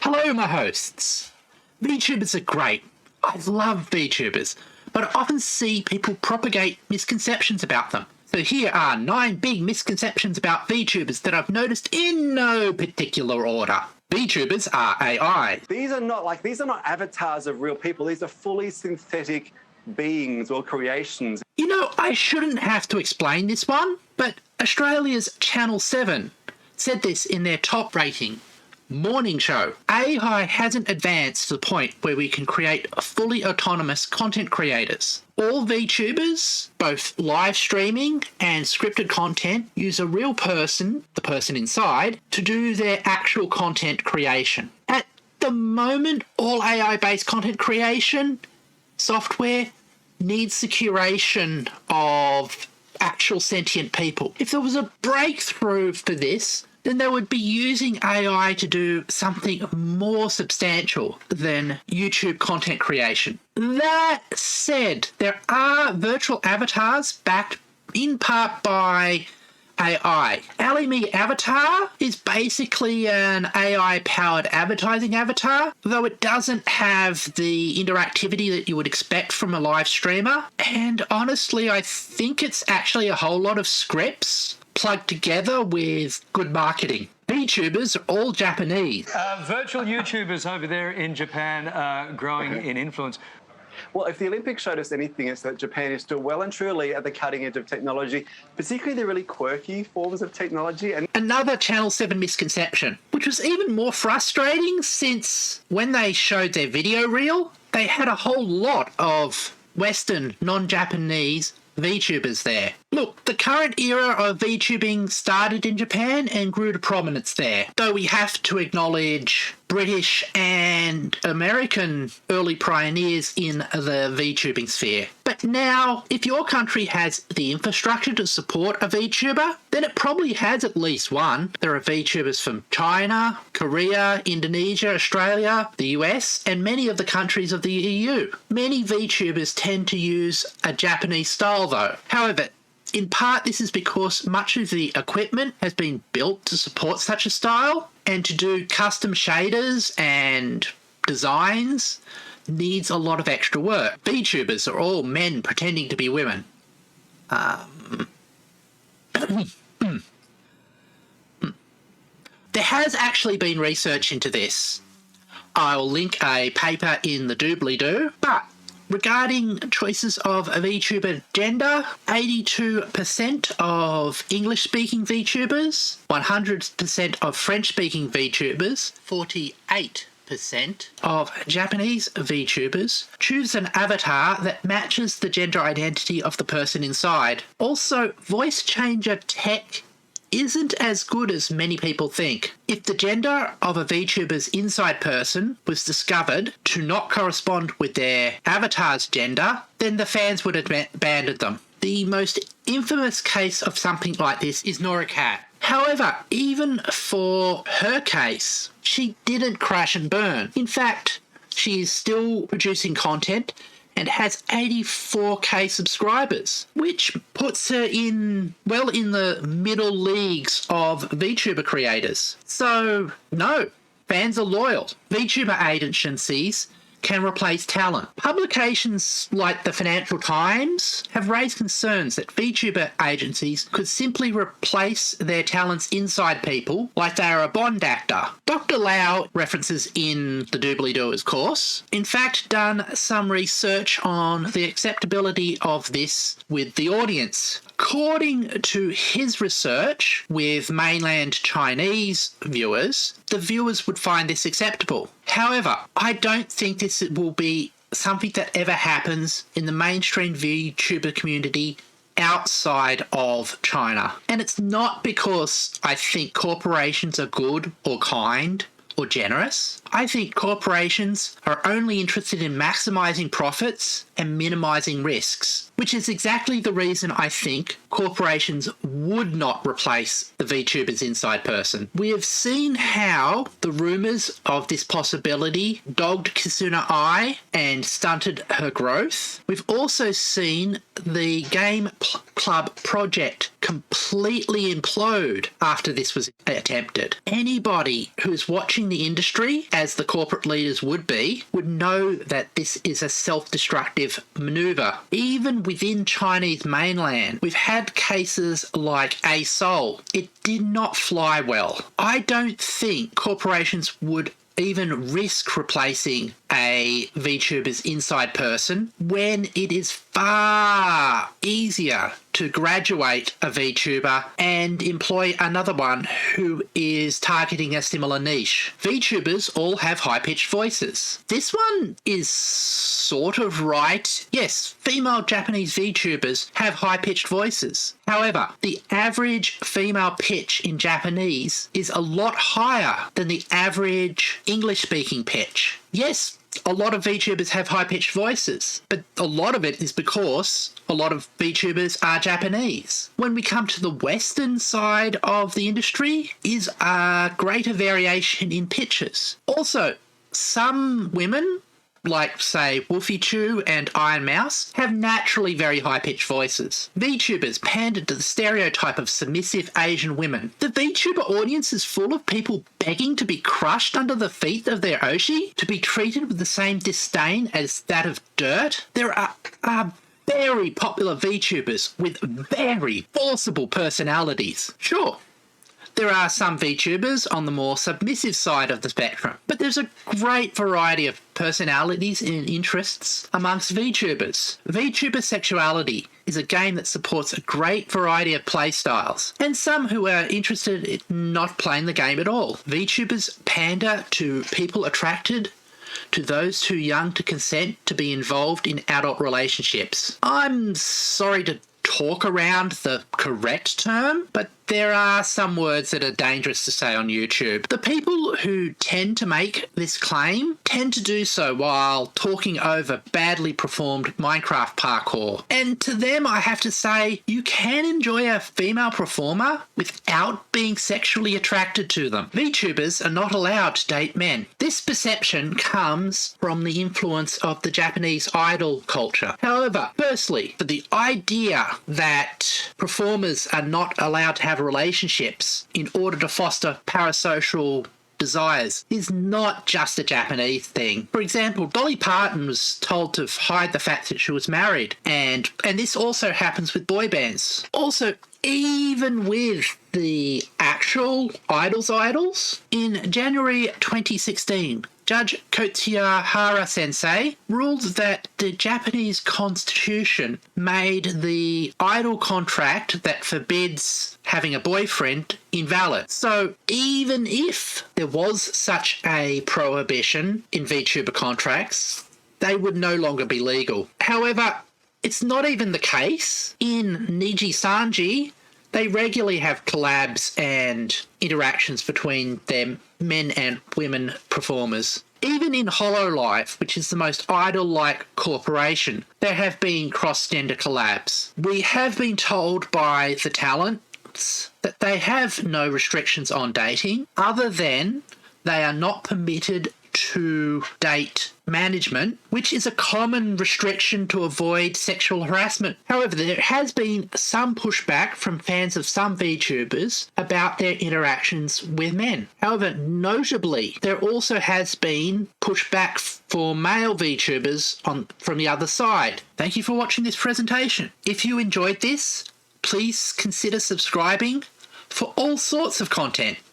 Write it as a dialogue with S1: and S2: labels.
S1: Hello, my hosts. VTubers are great. I love VTubers, but I often see people propagate misconceptions about them. So here are 9 big misconceptions about VTubers that I've noticed in no particular order. VTubers are AI.
S2: These are not avatars of real people. These are fully synthetic beings or creations.
S1: You know, I shouldn't have to explain this one, but Australia's Channel 7 said this in their top rating morning show. AI hasn't advanced to the point where we can create fully autonomous content creators. All VTubers, both live streaming and scripted content, use a real person, the person inside, to do their actual content creation. At the moment, all AI-based content creation software needs the curation of actual sentient people. If there was a breakthrough for this, then they would be using AI to do something more substantial than YouTube content creation. That said, there are virtual avatars backed in part by AI. AliMe Avatar is basically an AI-powered advertising avatar, though it doesn't have the interactivity that you would expect from a live streamer. And honestly, I think it's actually a whole lot of scripts plugged together with good marketing. VTubers are all Japanese.
S3: Virtual YouTubers over there in Japan are growing in influence.
S2: Well, if the Olympics showed us anything, it's that Japan is still well and truly at the cutting edge of technology, particularly the really quirky forms of technology. And
S1: another Channel 7 misconception, which was even more frustrating since when they showed their video reel, they had a whole lot of Western, non-Japanese VTubers there. Look, the current era of VTubing started in Japan and grew to prominence there, though we have to acknowledge British and American early pioneers in the VTubing sphere. But now, if your country has the infrastructure to support a VTuber, then it probably has at least one. There are VTubers from China, Korea, Indonesia, Australia, the US, and many of the countries of the EU. Many VTubers tend to use a Japanese style though. However, in part, this is because much of the equipment has been built to support such a style, and to do custom shaders and designs needs a lot of extra work. VTubers are all men pretending to be women. There has actually been research into this. I'll link a paper in the doobly-doo, but regarding choices of a VTuber gender, 82% of English-speaking VTubers, 100% of French-speaking VTubers, 48% of Japanese VTubers choose an avatar that matches the gender identity of the person inside. Also, voice changer tech isn't as good as many people think. If the gender of a VTuber's inside person was discovered to not correspond with their avatar's gender, then the fans would have abandoned them. The most infamous case of something like this is Nora Cat. However, even for her case, she didn't crash and burn. In fact, she is still producing content and has 84k subscribers, which puts her in the middle leagues of VTuber creators. So, no, fans are loyal. VTuber agencies can replace talent. Publications like the Financial Times have raised concerns that VTuber agencies could simply replace their talents inside people like they are a Bond actor. Dr. Lau references in the doobly-doo's course, in fact, done some research on the acceptability of this with the audience. According to his research with mainland Chinese viewers, the viewers would find this acceptable. However, I don't think this will be something that ever happens in the mainstream VTuber community outside of China. And it's not because I think corporations are good or kind or generous. I think corporations are only interested in maximizing profits and minimizing risks, which is exactly the reason I think corporations would not replace the VTuber's inside person. We have seen how the rumors of this possibility dogged Kizuna Ai and stunted her growth. We've also seen the Game Club project completely implode after this was attempted. Anybody who's watching the industry, as the corporate leaders would be, would know that this is a self-destructive maneuver. Even within Chinese mainland, we've had cases like ASOL. It did not fly well. I don't think corporations would even risk replacing a VTuber's inside person when it is far easier to graduate a VTuber and employ another one who is targeting a similar niche. VTubers all have high-pitched voices. This one is sort of right. Yes, female Japanese VTubers have high-pitched voices. However, the average female pitch in Japanese is a lot higher than the average English-speaking pitch. Yes, a lot of VTubers have high-pitched voices, but a lot of it is because a lot of VTubers are Japanese. When we come to the Western side of the industry, is a greater variation in pitches. Also, some women, like, say, WolfieChew and Iron Mouse, have naturally very high-pitched voices. VTubers pandered to the stereotype of submissive Asian women. The VTuber audience is full of people begging to be crushed under the feet of their Oshi, to be treated with the same disdain as that of dirt. There are very popular VTubers with very forcible personalities. Sure, there are some VTubers on the more submissive side of the spectrum, but there's a great variety of personalities and interests amongst VTubers. VTuber sexuality is a game that supports a great variety of playstyles, and some who are interested in not playing the game at all. VTubers pander to people attracted to those too young to consent to be involved in adult relationships. I'm sorry to talk around the correct term, but there are some words that are dangerous to say on YouTube. The people who tend to make this claim tend to do so while talking over badly performed Minecraft parkour. And to them, I have to say, you can enjoy a female performer without being sexually attracted to them. VTubers are not allowed to date men. This perception comes from the influence of the Japanese idol culture. However, firstly, for the idea that performers are not allowed to have relationships in order to foster parasocial desires is not just a Japanese thing. For example, Dolly Parton was told to hide the fact that she was married, and this also happens with boy bands. Also, even with the actual idols, in January 2016, Judge Kotsuyahara Sensei ruled that the Japanese constitution made the idol contract that forbids having a boyfriend invalid. So even if there was such a prohibition in VTuber contracts, they would no longer be legal. However, it's not even the case. In Niji Sanji, they regularly have collabs and interactions between them, men and women performers. Even in HoloLive, which is the most idol-like corporation, there have been cross-gender collabs. We have been told by the talents that they have no restrictions on dating, other than they are not permitted to date management, which is a common restriction to avoid sexual harassment. However, there has been some pushback from fans of some VTubers about their interactions with men. However, notably, there also has been pushback for male VTubers from the other side. Thank you for watching this presentation. If you enjoyed this, please consider subscribing for all sorts of content.